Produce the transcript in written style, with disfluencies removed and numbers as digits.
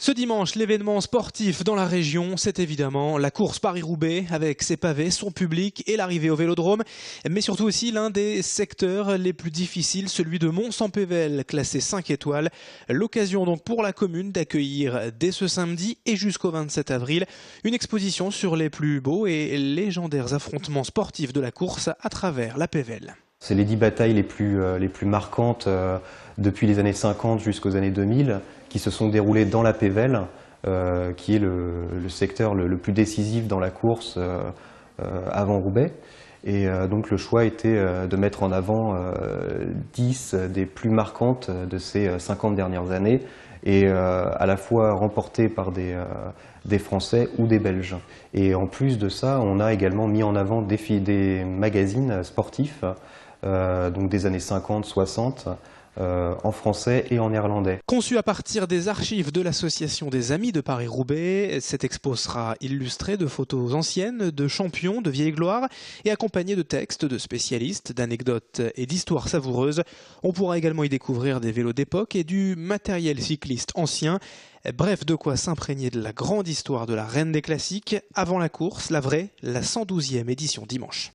Ce dimanche, l'événement sportif dans la région, c'est évidemment la course Paris-Roubaix avec ses pavés, son public et l'arrivée au Vélodrome, mais surtout aussi l'un des secteurs les plus difficiles, celui de Mons-en-Pévèle, classé 5 étoiles. L'occasion donc pour la commune d'accueillir dès ce samedi et jusqu'au 27 avril une exposition sur les plus beaux et légendaires affrontements sportifs de la course à travers la Pévèle. C'est les 10 batailles les plus marquantes depuis les années 50 jusqu'aux années 2000 qui se sont déroulées dans la Pévèle, qui est le secteur le plus décisif dans la course avant Roubaix. Et donc le choix était de mettre en avant 10 des plus marquantes de ces 50 dernières années, et à la fois remportées par des Français ou des Belges. Et en plus de ça, on a également mis en avant des magazines sportifs, donc des années 50-60, en français et en néerlandais. Conçu à partir des archives de l'association des Amis de Paris-Roubaix, cette expo sera illustrée de photos anciennes, de champions, de vieilles gloires et accompagnée de textes de spécialistes, d'anecdotes et d'histoires savoureuses. On pourra également y découvrir des vélos d'époque et du matériel cycliste ancien. Bref, de quoi s'imprégner de la grande histoire de la reine des classiques avant la course, la vraie, la 112e édition dimanche.